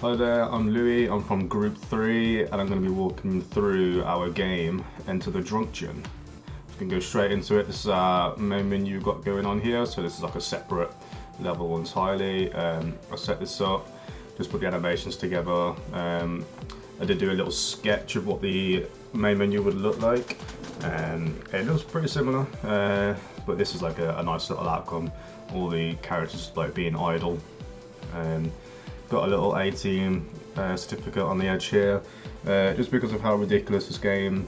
Hi there, I'm Louis, I'm from Group 3 and I'm going to be walking through our game, Enter the Drunkgeon. We can go straight into it. This is our main menu we've got going on here, so this is like a separate level entirely. I set this up, just put the animations together. I did do a little sketch of what the main menu would look like, and it looks pretty similar, but this is like a nice little outcome. All the characters like being idle. Got a little 18 certificate on the edge here, just because of how ridiculous this game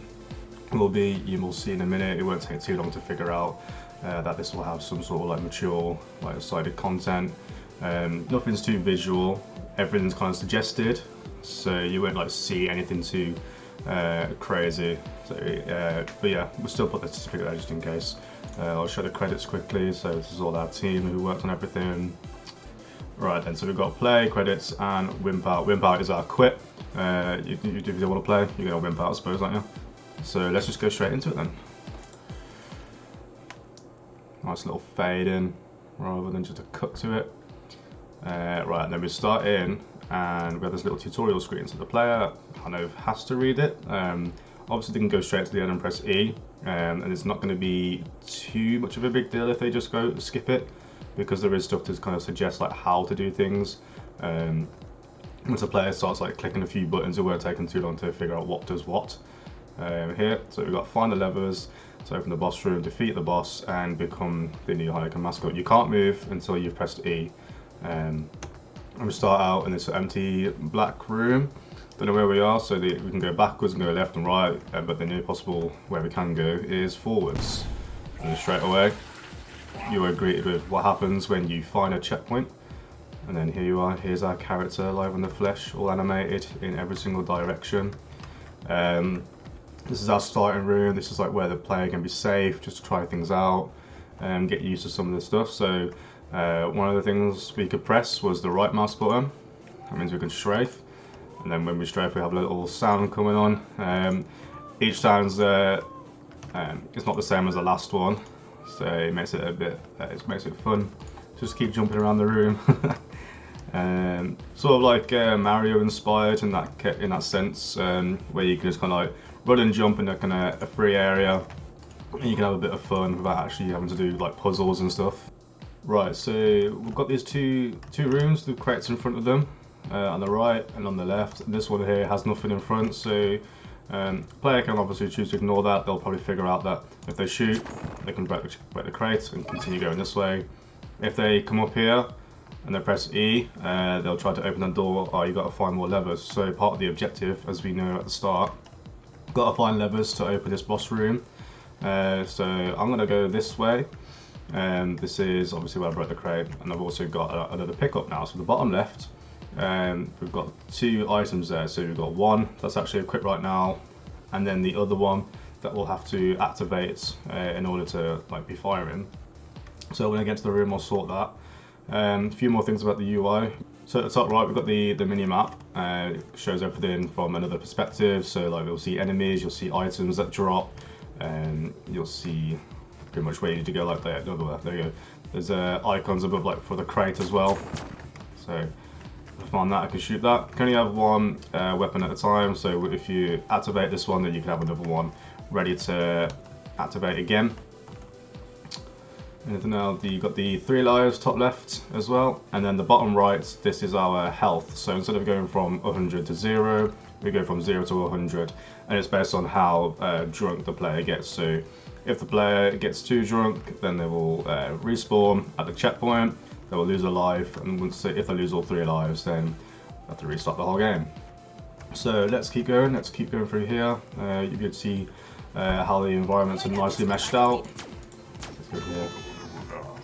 will be. You will see in a minute. It won't take too long to figure out that this will have some sort of like mature, like sided content. Nothing's too visual. Everything's kind of suggested, so you won't like see anything too crazy. So, but yeah, we'll still put the certificate there just in case. I'll show the credits quickly. So this is all our team who worked on everything. Right then, so we've got play, credits, and wimp out. Wimp out is our quit. If you want to play, you're going to wimp out, I suppose, aren't you? So let's just go straight into it then. Nice little fade in, rather than just a cut to it. Right, then we start in, and we have this little tutorial screen. So the player kind of has to read it. Obviously they can go straight to the end and press E, and it's not going to be too much of a big deal if they just go skip it, because there is stuff to kind of suggest like how to do things. Once the player starts like clicking a few buttons, it won't take them too long to figure out what does what. Here, so we've got find the levers to open the boss room, defeat the boss, and become the new Hanna mascot. You can't move until you've pressed E. And we start out in this empty black room. Don't know where we are, so we can go backwards and go left and right, but the only possible where we can go is forwards. And straight away, you are greeted with what happens when you find a checkpoint. And then here you are, here's our character live in the flesh, all animated in every single direction. This is our starting room. This is like where the player can be safe, just to try things out and get used to some of the stuff. So one of the things we could press was the right mouse button. That means we can strafe. And then when we strafe, we have a little sound coming on. Each sound's it's not the same as the last one. So it makes it a bit, it makes it fun. Just keep jumping around the room. Sort of like Mario inspired in that sense, where you can just kind of like run and jump in a kind of a free area, and you can have a bit of fun without actually having to do like puzzles and stuff. Right, so we've got these two rooms with crates in front of them, on the right and on the left. And this one here has nothing in front, so player can obviously choose to ignore that. They'll probably figure out that if they shoot, they can break the crate and continue going this way. If they come up here and they press E, they'll try to open the door. Oh, you've got to find more levers. So part of the objective, as we know at the start, got to find levers to open this boss room. So I'm going to go this way. This is obviously where I broke the crate, and I've also got another pickup now. So the bottom left, we've got two items there. So we've got one that's actually equipped right now, and then the other one that we'll have to activate in order to like be firing. So when I get to the room, I'll sort that. A few more things about the UI. So at the top right, we've got the mini map. It shows everything from another perspective. So like you'll see enemies, you'll see items that drop, and you'll see pretty much where you need to go. Like there you go. There's icons above like for the crate as well. So if I find that, I can shoot that. You can only have one weapon at a time. So if you activate this one, then you can have another one ready to activate again. Anything else? You've got the 3 lives top left as well, and then the bottom right, this is our health. So instead of going from 100 to 0, we go from 0 to 100, and it's based on how drunk the player gets. So if the player gets too drunk, then they will respawn at the checkpoint, they will lose a life, and if they lose all 3 lives, then they have to restart the whole game. So let's keep going through here. You can see how the environments are nicely meshed out. Let's go here.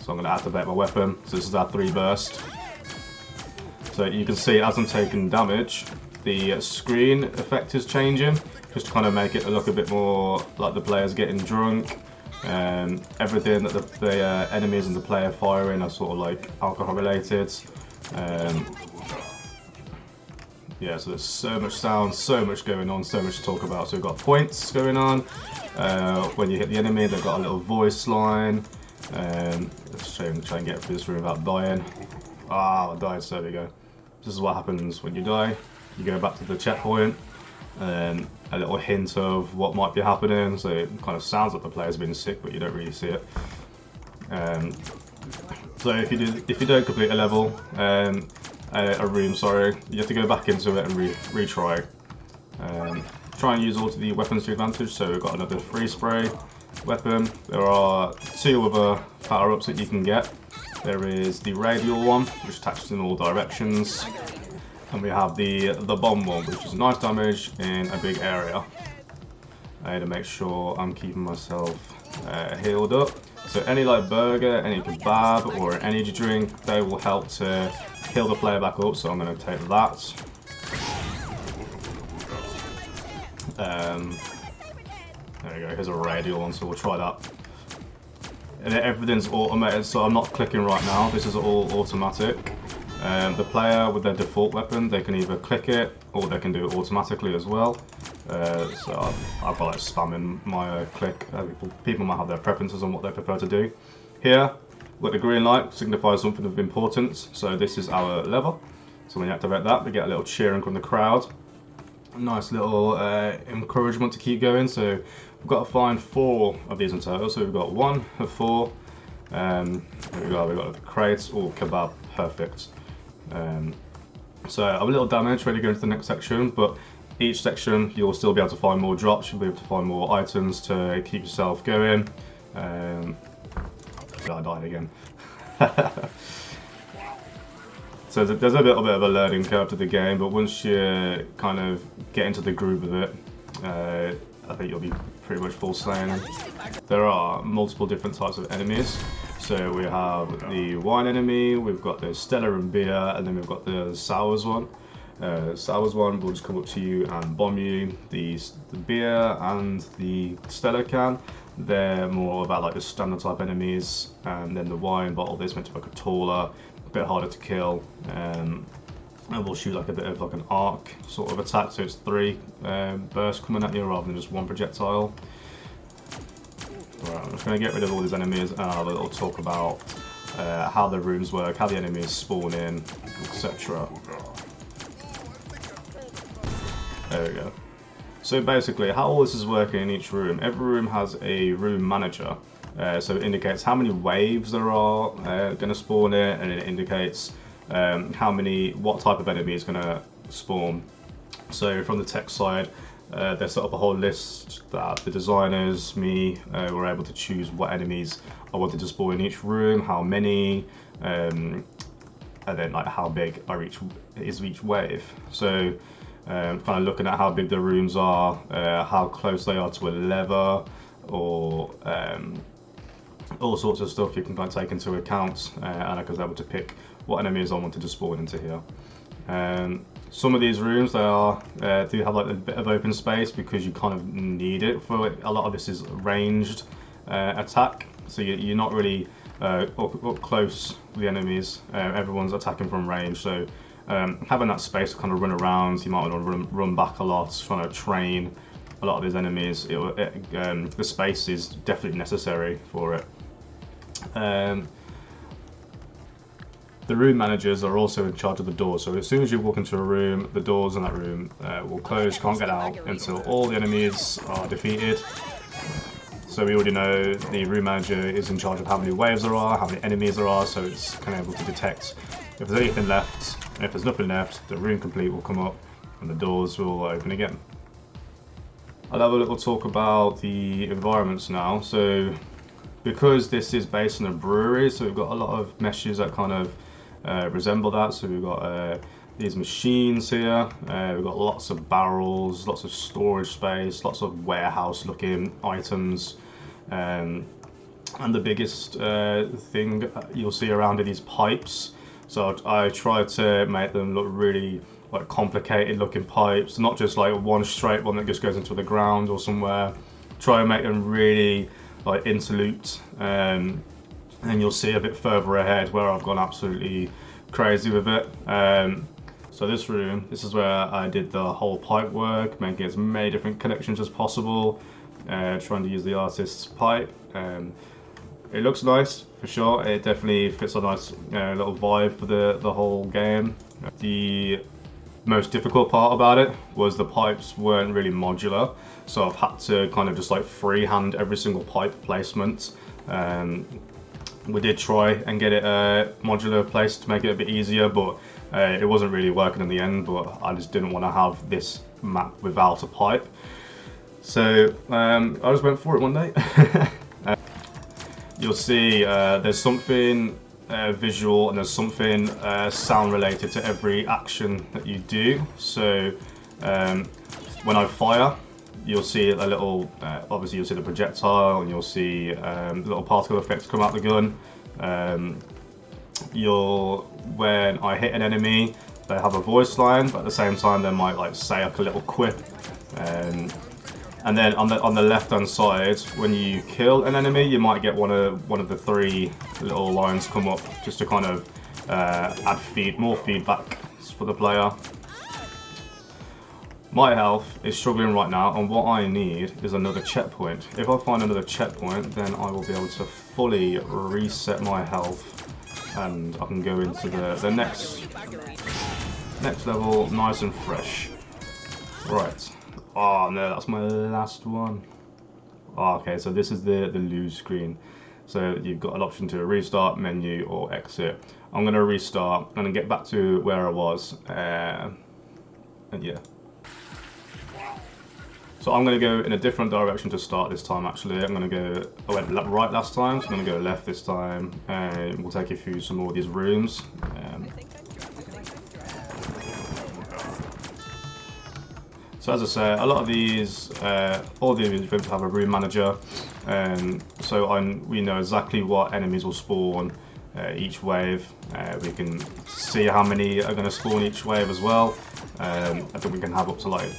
So I'm going to activate my weapon. So this is our 3 burst. So you can see as I'm taking damage, the screen effect is changing, just to kind of make it look a bit more like the player's getting drunk. Everything that the enemies and the player firing are sort of like alcohol related. Yeah, so there's so much sound, so much going on, so much to talk about. So we've got points going on. When you hit the enemy, they've got a little voice line. Let's try and get through this room without dying. Ah, I died, so there we go. This is what happens when you die. You go back to the checkpoint, and a little hint of what might be happening. So it kind of sounds like the player's been sick, but you don't really see it. So if you don't complete a level, a room, sorry, you have to go back into it and retry. Try and use all of the weapons to your advantage. So we've got another freeze spray weapon. There are 2 other power-ups that you can get. There is the radial one, which attacks in all directions, and we have the bomb one, which is nice damage in a big area. I need to make sure I'm keeping myself healed up. So any like burger, any kebab, or an energy drink, they will help to heal the player back up. So I'm going to take that. There we go. Here's a radial one, so we'll try that. And everything's automated, so I'm not clicking right now. This is all automatic. The player with their default weapon, they can either click it or they can do it automatically as well. So I've got like spamming my click. People might have their preferences on what they prefer to do. Here, with the green light, signifies something of importance. So this is our lever. So when you activate that, we get a little cheering from the crowd. A nice little encouragement to keep going. So we've got to find 4 of these in total. So we've got 1 of 4. Here we go. We've got the crates or kebab. Perfect. So I'm a little damaged ready to go into the next section, but each section you'll still be able to find more drops, you'll be able to find more items to keep yourself going. I died again. So there's a little bit of a learning curve to the game, but once you kind of get into the groove of it, I think you'll be pretty much full slaying. There are multiple different types of enemies. So we have the wine enemy, we've got the Stella and beer, and then we've got the sours one. Sours one will just come up to you and bomb you. The beer and the Stella can, they're more about like the standard type enemies, and then the wine bottle is meant to be like a taller, a bit harder to kill, and will shoot like a bit of like an arc sort of attack. So it's 3 bursts coming at you rather than just 1 projectile. Right, I'm just going to get rid of all these enemies and have a little talk about how the rooms work, how the enemies spawn in, etc. There we go. So basically, how all this is working in each room, every room has a room manager. So it indicates how many waves there are going to spawn in, and it indicates what type of enemy is going to spawn. So from the tech side, they set up a whole list that the designers, me, were able to choose what enemies I wanted to spawn in each room, how many, and then like how big is each wave. So kind of looking at how big the rooms are, how close they are to a lever, or all sorts of stuff you can kind of take into account, and I was able to pick what enemies I wanted to spawn into here. Some of these rooms do have like a bit of open space because you kind of need it for it. A lot of this is ranged attack, so you're not really up close with the enemies. Everyone's attacking from range, so having that space to kind of run around, you might want to run back a lot, trying to train a lot of these enemies. The space is definitely necessary for it. The room managers are also in charge of the doors, so as soon as you walk into a room, the doors in that room will close, can't get out until all the enemies are defeated. So we already know the room manager is in charge of how many waves there are, how many enemies there are, so it's kind of able to detect if there's anything left, and if there's nothing left, the room complete will come up and the doors will open again. I'll have a little talk about the environments now. So because this is based on a brewery, so we've got a lot of meshes that kind of resemble that. So we've got these machines here, we've got lots of barrels, lots of storage space, lots of warehouse looking items, and the biggest thing you'll see around it is pipes. So I tried to make them look really like complicated looking pipes, not just like one straight one that just goes into the ground or somewhere. Try and make them really like interlooped, and you'll see a bit further ahead where I've gone absolutely crazy with it. So this room, this is where I did the whole pipe work, making as many different connections as possible, trying to use the artist's pipe. it looks nice for sure. It definitely fits a nice little vibe for the whole game. The most difficult part about it was the pipes weren't really modular, so I've had to kind of just like freehand every single pipe placement. We did try and get it modular placed to make it a bit easier, but it wasn't really working in the end. But I just didn't want to have this map without a pipe, so I just went for it one day. You'll see there's something visual and there's something sound related to every action that you do. So when I fire, you'll see a little, obviously you'll see the projectile, and you'll see little particle effects come out the gun. When I hit an enemy, they have a voice line, but at the same time they might like say like a little quip. And then on the left hand side, when you kill an enemy, you might get one of the three little lines come up just to kind of add more feedback for the player. My health is struggling right now, and what I need is another checkpoint. If I find another checkpoint, then I will be able to fully reset my health, and I can go into the next level nice and fresh. Right. Oh no, that's my last one. Oh, okay, so this is the lose screen. So you've got an option to restart, menu, or exit. I'm going to restart and then get back to where I was. And yeah. So I'm going to go in a different direction to start this time actually. I went right last time, so I'm going to go left this time. And we'll take you through some more of these rooms. So as I say, a lot of these, all the rooms have a room manager. So we know exactly what enemies will spawn each wave. We can see how many are going to spawn each wave as well. I think we can have up to like,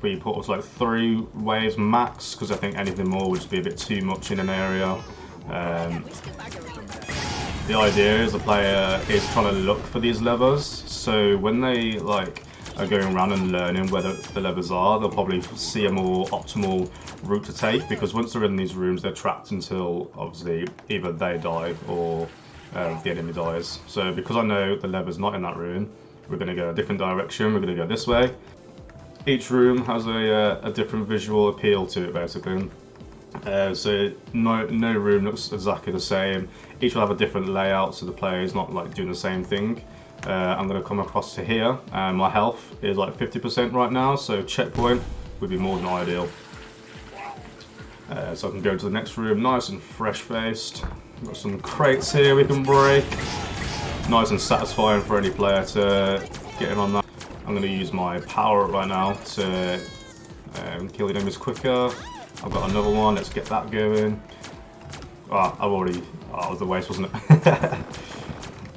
we put up to like 3 waves max, because I think anything more would just be a bit too much in an area. The idea is the player is trying to look for these levers, so when they like are going around and learning where the levers are, they'll probably see a more optimal route to take, because once they're in these rooms they're trapped until obviously either they die or the enemy dies. So because I know the lever's not in that room, we're going to go a different direction. We're going to go this way. Each room has a different visual appeal to it basically. So no room looks exactly the same. Each will have a different layout, so the player is not like doing the same thing. I'm going to come across to here, and my health is like 50% right now, so checkpoint would be more than ideal. So I can go to the next room, nice and fresh faced. Got some crates here we can break. Nice and satisfying for any player to get in on that. I'm going to use my power up right now to kill the enemies quicker. I've got another one, let's get that going. Ah, it was the waste, wasn't it?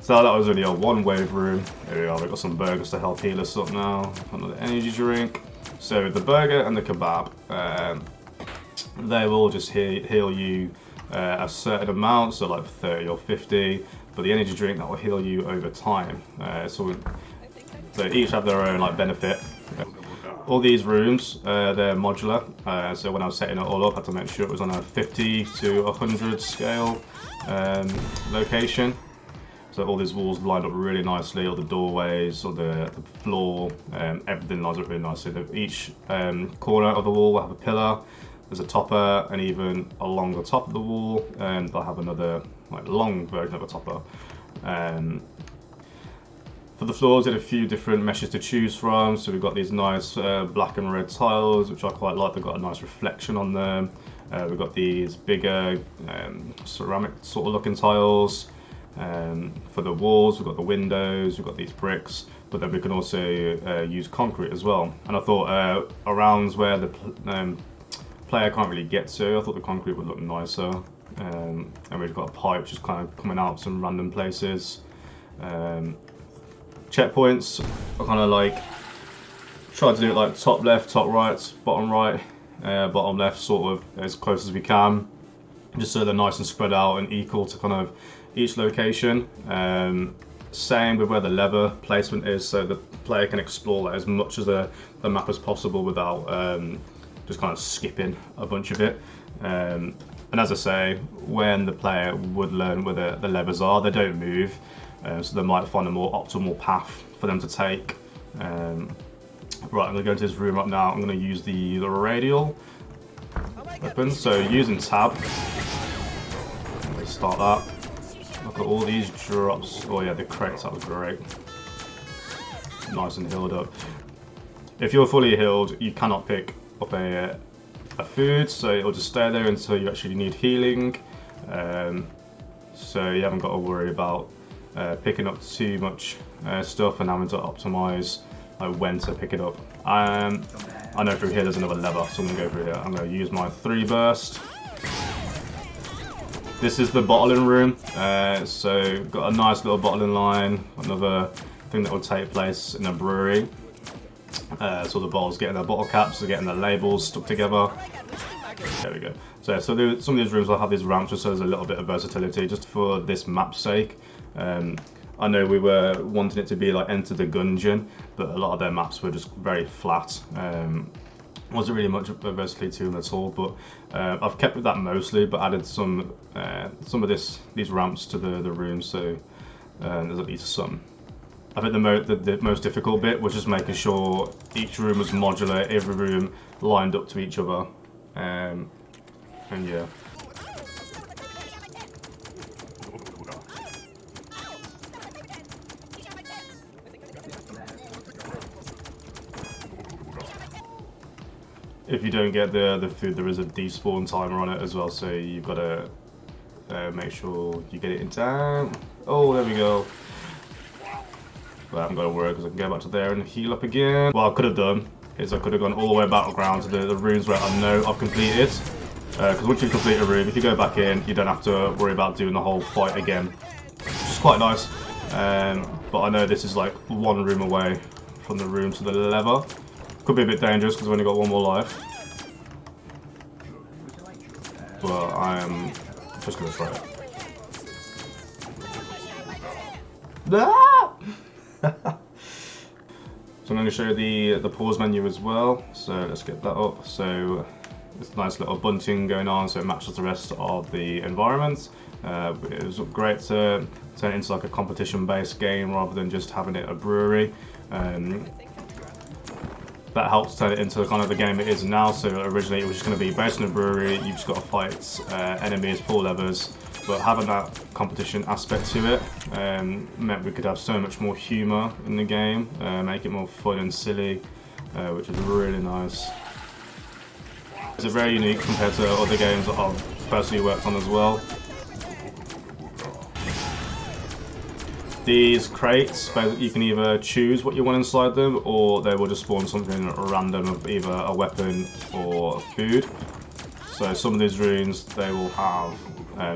So that was only a 1-wave room. There we are, we've got some burgers to help heal us up now. Another energy drink. So the burger and the kebab, they will just heal you a certain amount, so like 30 or 50, but the energy drink, that will heal you over time. So each have their own like benefit. All these rooms, they're modular, so when I was setting it all up I had to make sure it was on a 50 to 100 scale location. So all these walls lined up really nicely, all the doorways, or the floor, everything lines up really nicely. Each corner of the wall will have a pillar, there's a topper, and even along the top of the wall they'll have another like long version of a topper. For the floors, there are a few different meshes to choose from. So we've got these nice black and red tiles, which I quite like. They've got a nice reflection on them. We've got these bigger ceramic sort of looking tiles. For the walls, we've got the windows, we've got these bricks, but then we can also use concrete as well. And I thought around where the player can't really get to, I thought the concrete would look nicer. And we've got a pipe just kind of coming out some random places. Checkpoints, I kind of like try to do it like top left, top right, bottom right, bottom left, sort of as close as we can, just so they're nice and spread out and equal to kind of each location. Same with where the lever placement is, so the player can explore as much of the map as possible without just kind of skipping a bunch of it. And as I say, when the player would learn where the levers are, they don't move, so they might find a more optimal path for them to take. Right, I'm going to go into this room right now. I'm going to use the radial weapon. So using tab, let's start that. Look at all these drops. Oh yeah, the crates, that was great. Nice and healed up. If you're fully healed, you cannot pick up a food, so it'll just stay there until you actually need healing. So you haven't got to worry about picking up too much stuff and having to optimize when to pick it up. I know through here there's another lever, so I'm going to go through here. I'm going to use my 3 burst. This is the bottling room, so got a nice little bottling line, another thing that will take place in a brewery. So the bottles getting their bottle caps, they're getting their labels stuck together. There we go. So some of these rooms will have these ramps just so there's a little bit of versatility just for this map's sake. I know we were wanting it to be like Enter the Gungeon, but a lot of their maps were just very flat. Wasn't really much versatility to them at all, but I've kept with that mostly, but added some of these ramps to the room, so there's at least some. I think the most difficult bit was just making sure each room was modular, every room lined up to each other, and yeah. If you don't get the food, there is a despawn timer on it as well, so you've got to make sure you get it in time. Oh, there we go. But I haven't got to worry because I can go back to there and heal up again. What I could have done is I could have gone all the way battleground to the rooms where I know I've completed. Because once you complete a room, if you go back in, you don't have to worry about doing the whole fight again. Which is quite nice. But I know this is like 1 room away from the room to the lever. Could be a bit dangerous because I've only got 1 more life. But I am just going to try it. Ah! So I'm going to show you the pause menu as well. So let's get that up. So it's a nice little bunting going on, so it matches the rest of the environment. It was great to turn it into like a competition-based game rather than just having it a brewery. That helps turn it into kind of the game it is now. So originally it was just going to be based on a brewery, you've just got to fight enemies, pull levers, but having that competition aspect to it meant we could have so much more humour in the game, make it more fun and silly, which is really nice. It's very unique compared to other games that I've personally worked on as well. These crates, you can either choose what you want inside them, or they will just spawn something random of either a weapon or food. So some of these rooms, they will have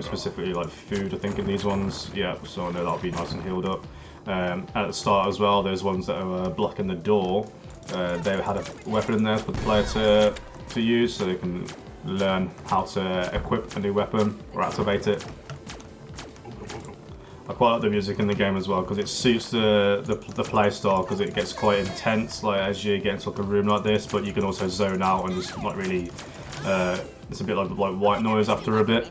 specifically like food, I think, in these ones. Yeah, so I know that'll be nice and healed up. At the start as well, those ones that are blocking the door, they had a weapon in there for the player to use, so they can learn how to equip a new weapon or activate it. I quite like the music in the game as well because it suits the play style, because it gets quite intense like as you get into like a room like this, but you can also zone out and just not really. It's a bit like white noise after a bit.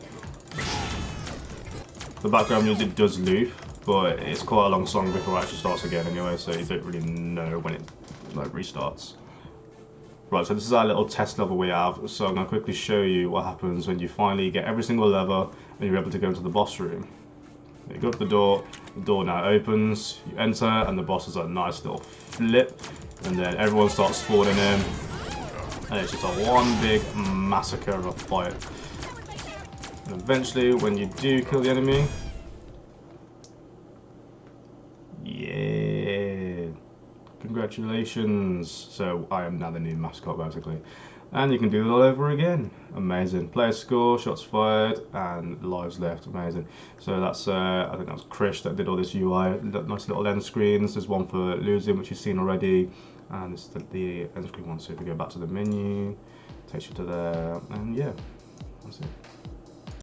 The background music does loop, but it's quite a long song before it actually starts again anyway, so you don't really know when it like restarts. Right, so this is our little test level we have, so I'm going to quickly show you what happens when you finally get every single lever and you're able to go into the boss room. You go up the door now opens, you enter, and the boss is a nice little flip, and then everyone starts spawning in, and it's just a one big massacre of a fight. And eventually, when you do kill the enemy, yeah, congratulations! So I am now the new mascot, basically. And you can do it all over again. Amazing. Player score, shots fired, and lives left. Amazing. So that's, I think that was Krish that did all this UI. Nice little end screens. There's one for losing, which you've seen already. And this is the end screen one. So if we go back to the menu, takes you to there. And yeah, that's it.